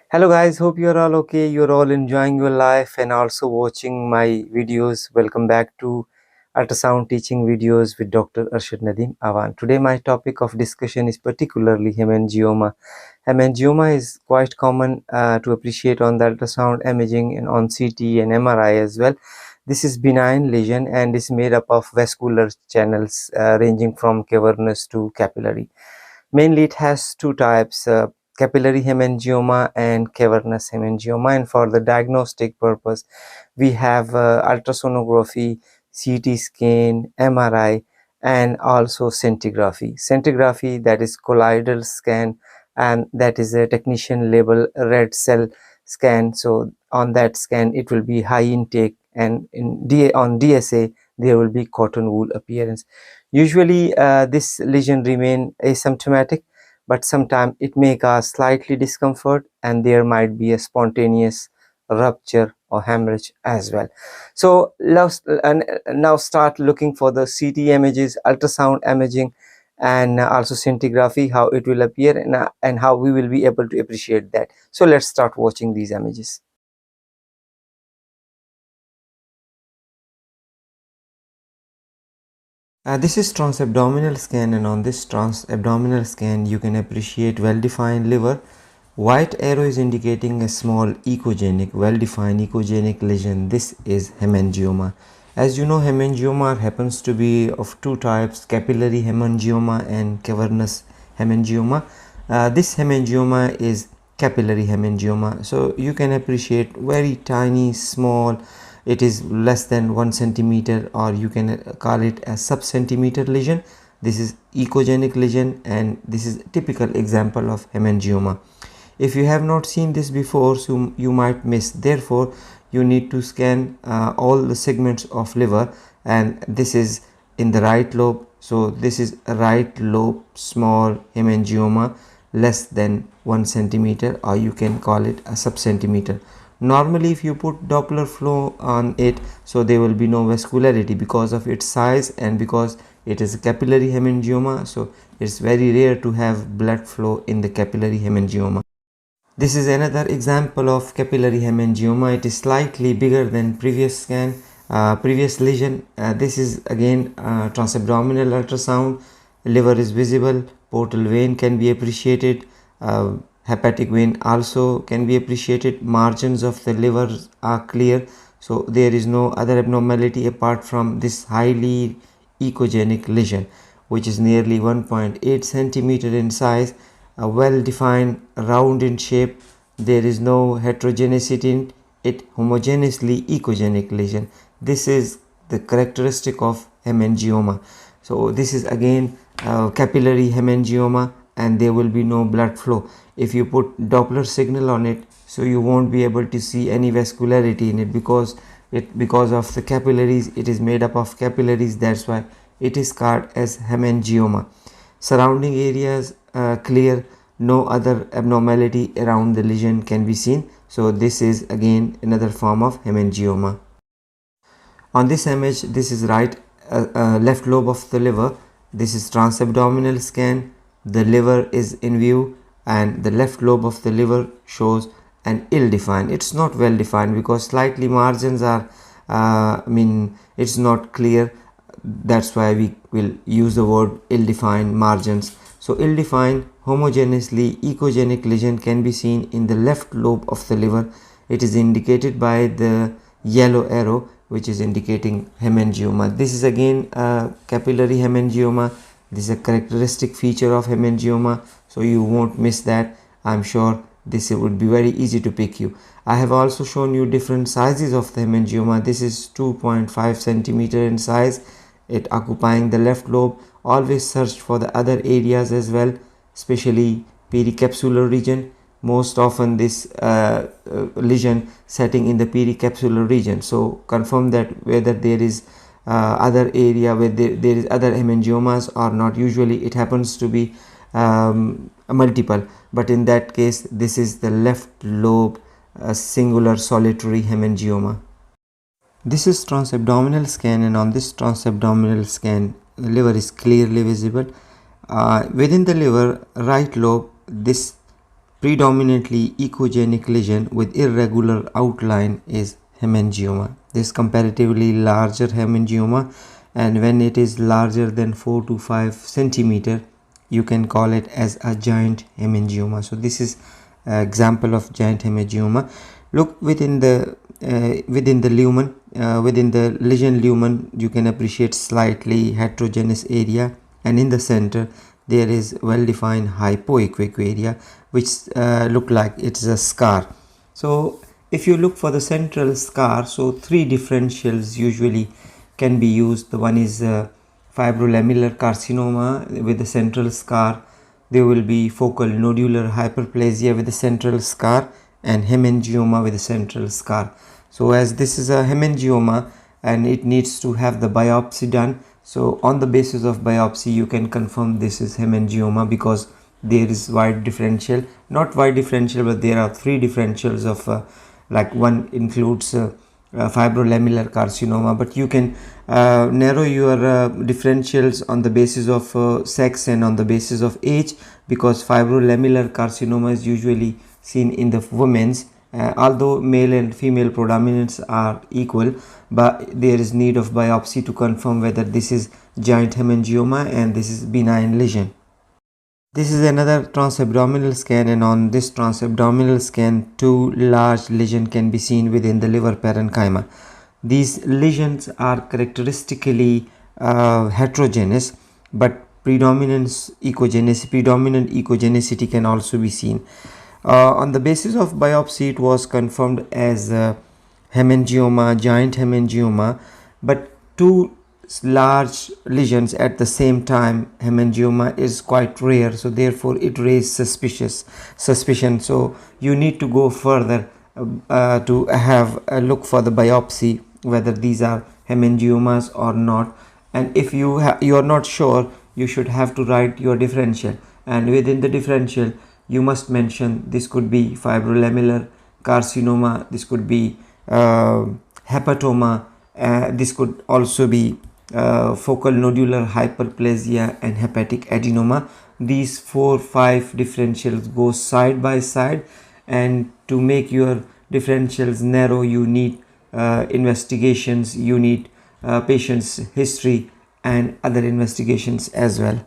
Hello guys, hope you're all okay. You're all enjoying your life and also watching my videos. Welcome back to ultrasound teaching videos with Dr. Arshad Nadeem Awan. Today my topic of discussion is particularly hemangioma. Hemangioma is quite common to appreciate on the ultrasound imaging and on CT and MRI as well. This is benign lesion and is made up of vascular channels ranging from cavernous to capillary. Mainly it has two types, capillary hemangioma and cavernous hemangioma, and for the diagnostic purpose we have ultrasonography, CT scan, MRI, and also scintigraphy. Scintigraphy, that is colloidal scan, and that is a technician label red cell scan. So on that scan it will be high intake, and on DSA there will be cotton wool appearance. Usually this lesion remain asymptomatic, but sometimes it may cause slightly discomfort and there might be a spontaneous rupture or hemorrhage as well. So now start looking for the CT images, ultrasound imaging, and also scintigraphy, how it will appear, and how we will be able to appreciate that. So let's start watching these images. This is transabdominal scan, and on this transabdominal scan you can appreciate well-defined liver. White arrow is indicating a small echogenic, well-defined echogenic lesion. This is hemangioma. As you know, hemangioma happens to be of two types, capillary hemangioma and cavernous hemangioma. This hemangioma is capillary hemangioma, so you can appreciate very tiny, small. It is less than 1 centimeter, or you can call it a sub-centimeter lesion. This is echogenic lesion, and this is a typical example of hemangioma. If you have not seen this before, so you might miss. Therefore, you need to scan all the segments of liver, and this is in the right lobe. So this is a right lobe small hemangioma, less than 1 centimeter, or you can call it a sub-centimeter. Normally if you put Doppler flow on it, so there will be no vascularity because of its size and because it is a capillary hemangioma, so it's very rare to have blood flow in the capillary hemangioma. This is another example of capillary hemangioma. It is slightly bigger than previous lesion. This is again transabdominal ultrasound. Liver is visible, portal vein can be appreciated, hepatic vein also can be appreciated. Margins of the liver are clear, so there is no other abnormality apart from this highly echogenic lesion, which is nearly 1.8 centimeter in size, a well defined round in shape. There is no heterogeneity in it, homogeneously echogenic lesion. This is the characteristic of hemangioma. So this is again capillary hemangioma, and there will be no blood flow. If you put Doppler signal on it, so you won't be able to see any vascularity in it, because of the capillaries. It is made up of capillaries, that's why it is called as hemangioma. Surrounding areas clear, no other abnormality around the lesion can be seen. So this is again another form of hemangioma. On this image, this is left lobe of the liver. This is transabdominal scan. The liver is in view, and the left lobe of the liver shows an ill-defined. It's not well defined because slightly margins are it's not clear. That's why we will use the word ill-defined margins. So ill-defined homogeneously echogenic lesion can be seen in the left lobe of the liver. It is indicated by the yellow arrow, which is indicating hemangioma. This is again a capillary hemangioma. This is a characteristic feature of hemangioma, so you won't miss that. I'm sure this would be very easy to pick you. I have also shown you different sizes of the hemangioma. This is 2.5 centimeter in size, it occupying the left lobe. Always search for the other areas as well, especially pericapsular region. Most often this lesion setting in the pericapsular region, so confirm that whether there is other area where there is other hemangiomas or not. Usually it happens to be multiple, but in that case this is the left lobe singular solitary hemangioma. This is transabdominal scan, and on this transabdominal scan liver is clearly visible. Within the liver right lobe, this predominantly echogenic lesion with irregular outline is hemangioma. This comparatively larger hemangioma, and when it is larger than 4 to 5 centimeter, you can call it as a giant hemangioma. So this is an example of giant hemangioma. Look within the lumen, within the lesion lumen, you can appreciate slightly heterogeneous area, and in the center there is well defined hypoequivocal area which look like it's a scar. So if you look for the central scar, so three differentials usually can be used. The one is fibrolamellar carcinoma with the central scar. There will be focal nodular hyperplasia with the central scar, and hemangioma with the central scar. So as this is a hemangioma and it needs to have the biopsy done, so on the basis of biopsy you can confirm this is hemangioma, because there is wide differential, not wide differential, but there are three differentials of like one includes fibrolamellar carcinoma, but you can narrow your differentials on the basis of sex and on the basis of age, because fibrolamellar carcinoma is usually seen in the women's, although male and female predominance are equal, but there is need of biopsy to confirm whether this is giant hemangioma and this is benign lesion. This is another transabdominal scan, and on this transabdominal scan, two large lesions can be seen within the liver parenchyma. These lesions are characteristically heterogeneous, but predominant echogenicity can also be seen. On the basis of biopsy, it was confirmed as hemangioma, giant hemangioma, but two large lesions at the same time, hemangioma, is quite rare, so therefore it raised suspicion. So you need to go further to have a look for the biopsy whether these are hemangiomas or not, and if you are not sure, you should have to write your differential, and within the differential you must mention this could be fibrolamellar carcinoma, this could be hepatoma, this could also be focal nodular hyperplasia and hepatic adenoma. These 4-5 differentials go side by side, and to make your differentials narrow you need investigations, you need patient's history and other investigations as well.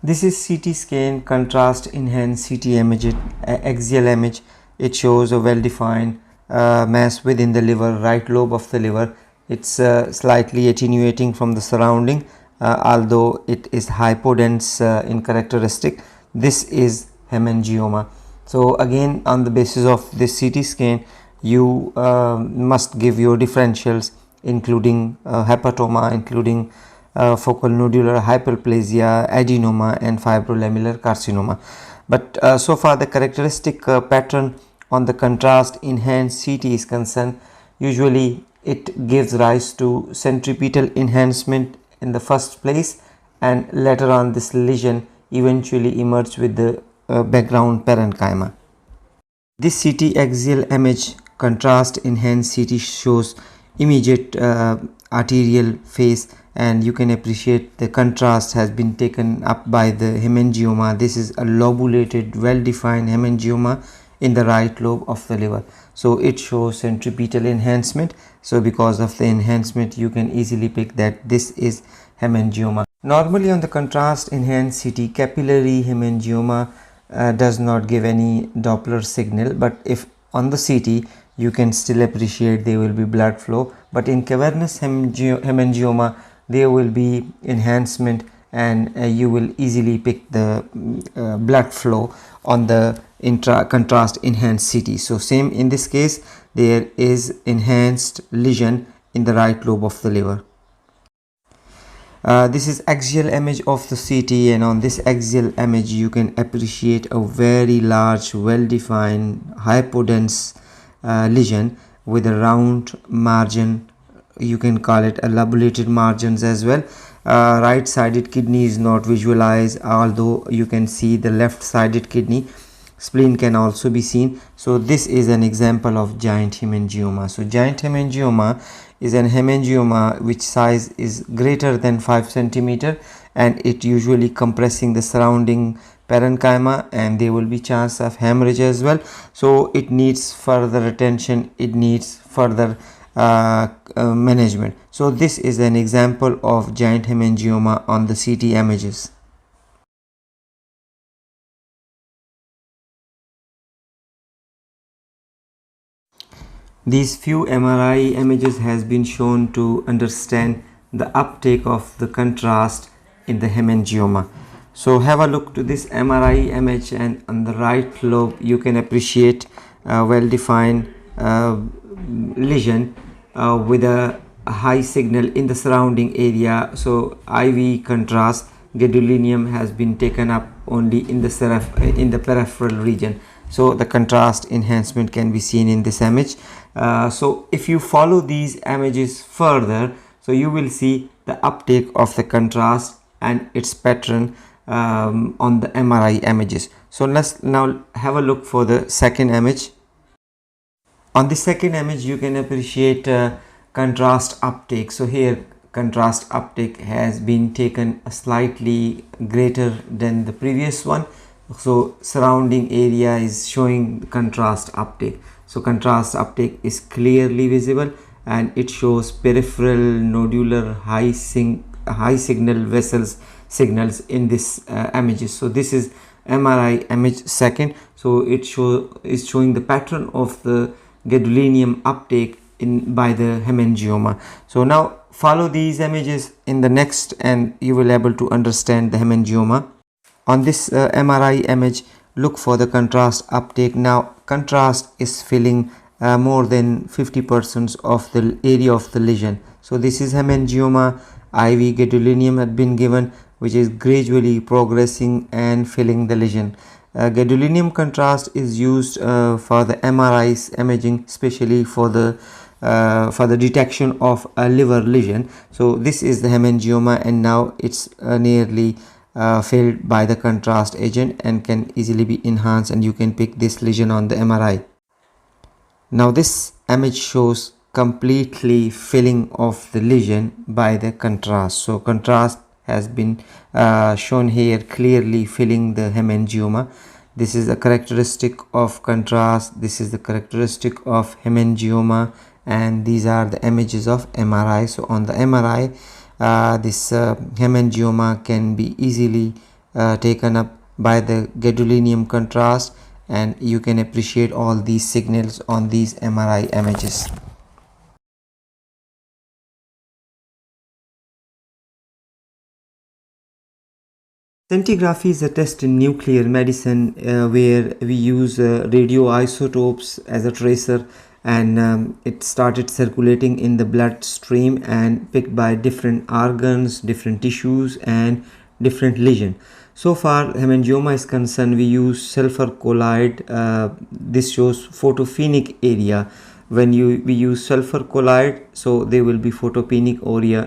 This is CT scan contrast enhanced CT image, axial image. It shows a well defined mass within the liver, right lobe of the liver. It's slightly attenuating from the surrounding, although it is hypodense in characteristic. This is hemangioma. So again, on the basis of this CT scan, you must give your differentials, including hepatoma, including focal nodular hyperplasia, adenoma and fibrolamellar carcinoma. But so far the characteristic pattern on the contrast enhanced CT is concerned, usually it gives rise to centripetal enhancement in the first place, and later on this lesion eventually emerges with the background parenchyma. This CT axial image contrast enhanced CT shows immediate arterial phase, and you can appreciate the contrast has been taken up by the hemangioma. This is a lobulated, well defined hemangioma in the right lobe of the liver. So it shows centripetal enhancement. So because of the enhancement, you can easily pick that this is hemangioma. Normally on the contrast enhanced CT, capillary hemangioma does not give any Doppler signal, but if on the CT you can still appreciate there will be blood flow, but in cavernous hemangioma there will be enhancement, and you will easily pick the blood flow on the contrast enhanced CT. So same in this case, there is enhanced lesion in the right lobe of the liver. This is axial image of the CT, and on this axial image you can appreciate a very large, well defined hypodense lesion with a round margin. You can call it a lobulated margins as well. Right sided kidney is not visualized, although you can see the left sided kidney. spleen can also be seen. So this is an example of giant hemangioma. So giant hemangioma is an hemangioma which size is greater than 5 centimeter, and it usually compressing the surrounding parenchyma, and there will be chance of hemorrhage as well. So it needs further attention, it needs further management. So this is an example of giant hemangioma on the CT images. These few MRI images has been shown to understand the uptake of the contrast in the hemangioma. So have a look to this MRI image, and on the right lobe you can appreciate a well-defined lesion with a high signal in the surrounding area. So IV contrast gadolinium has been taken up only in the peripheral region. So the contrast enhancement can be seen in this image. So if you follow these images further, so you will see the uptake of the contrast and its pattern on the MRI images. So let's now have a look for the second image. On the second image you can appreciate contrast uptake. So here contrast uptake has been taken slightly greater than the previous one. So surrounding area is showing contrast uptake. So contrast uptake is clearly visible, and it shows peripheral nodular high signal vessels signals in this images. So this is MRI image second. So it is showing the pattern of the gadolinium uptake by the hemangioma. So now follow these images in the next, and you will able to understand the hemangioma. On this MRI image, look for the contrast uptake. Now contrast is filling more than 50% of the area of the lesion. So this is hemangioma. IV gadolinium had been given, which is gradually progressing and filling the lesion. Gadolinium contrast is used for the MRI imaging, especially for the detection of a liver lesion. So this is the hemangioma, and now it's nearly filled by the contrast agent and can easily be enhanced, and you can pick this lesion on the MRI. Now this image shows completely filling of the lesion by the contrast. So contrast has been shown here, clearly filling the hemangioma. This is a characteristic of contrast, this is the characteristic of hemangioma, and these are the images of MRI. So on the MRI, this hemangioma can be easily taken up by the gadolinium contrast, and you can appreciate all these signals on these MRI images. Scintigraphy is a test in nuclear medicine where we use radioisotopes as a tracer, and it started circulating in the bloodstream and picked by different organs, different tissues, and different lesion. So far hemangioma is concerned, we use sulfur colloid. This shows photopenic area. When we use sulfur colloid, so there will be photopenic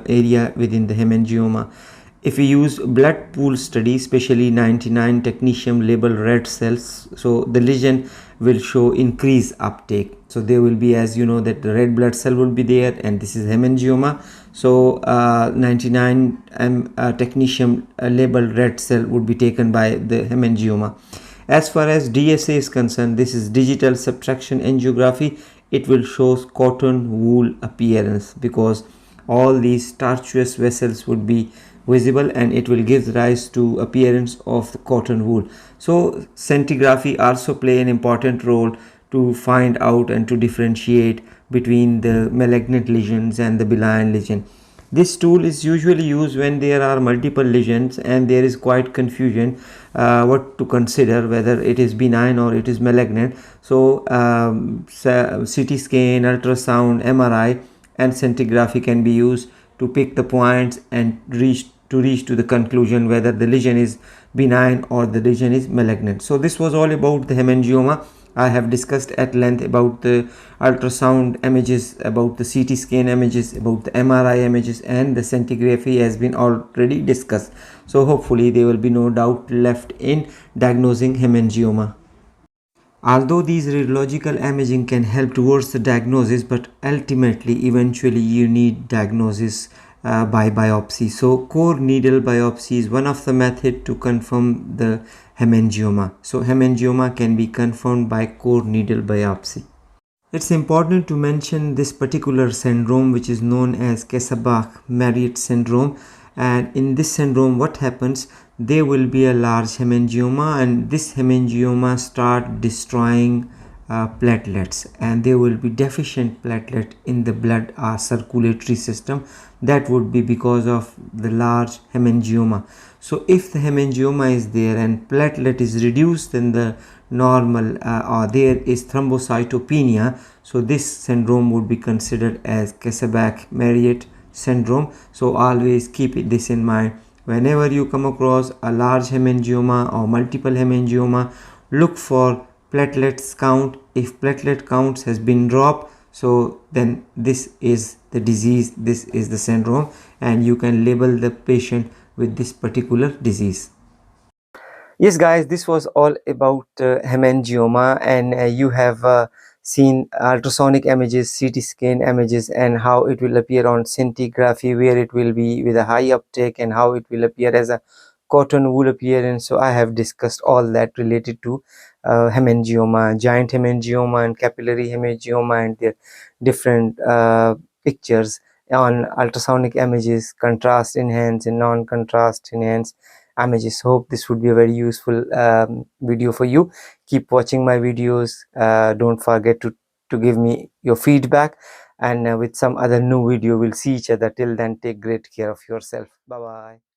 area within the hemangioma. If we use blood pool study, especially 99 technetium labeled red cells, so the lesion will show increased uptake. So there will be, as you know, that the red blood cell will be there, and this is hemangioma. So 99 technetium labeled red cell would be taken by the hemangioma. As far as DSA is concerned, this is digital subtraction angiography. It will show cotton wool appearance, because all these tortuous vessels would be visible, and it will give rise to appearance of the cotton wool. So scintigraphy also play an important role to find out and to differentiate between the malignant lesions and the benign lesion. This tool is usually used when there are multiple lesions and there is quite confusion what to consider, whether it is benign or it is malignant. So CT scan, ultrasound, MRI and scintigraphy can be used to pick the points and reach to the conclusion whether the lesion is benign or the lesion is malignant. So this was all about the hemangioma. I have discussed at length about the ultrasound images, about the CT scan images, about the MRI images, and the scintigraphy has been already discussed. So hopefully there will be no doubt left in diagnosing hemangioma. Although these radiological imaging can help towards the diagnosis, but ultimately eventually you need diagnosis by biopsy. So core needle biopsy is one of the method to confirm the hemangioma. So hemangioma can be confirmed by core needle biopsy. It's important to mention this particular syndrome, which is known as Kesabach-Mariet syndrome. And in this syndrome, what happens? There will be a large hemangioma, and this hemangioma start destroying platelets, and there will be deficient platelet in the blood circulatory system. That would be because of the large hemangioma. So if the hemangioma is there and platelet is reduced in the normal, or there is thrombocytopenia, so this syndrome would be considered as Kesabach-Mariet syndrome. So always keep this in mind. Whenever you come across a large hemangioma or multiple hemangioma, look for platelets count. If platelet counts has been dropped, so then this is the disease, this is the syndrome, and you can label the patient with this particular disease. Yes guys, this was all about hemangioma, and you have seen ultrasonic images, CT scan images, and how it will appear on scintigraphy, where it will be with a high uptake, and how it will appear as a cotton wool appearance. So I have discussed all that related to hemangioma, giant hemangioma and capillary hemangioma, and their different pictures on ultrasonic images, contrast enhanced and non-contrast enhanced images. Hope this would be a very useful video for you. Keep watching my videos. Don't forget to give me your feedback, and with some other new video we'll see each other. Till then, take great care of yourself. Bye bye.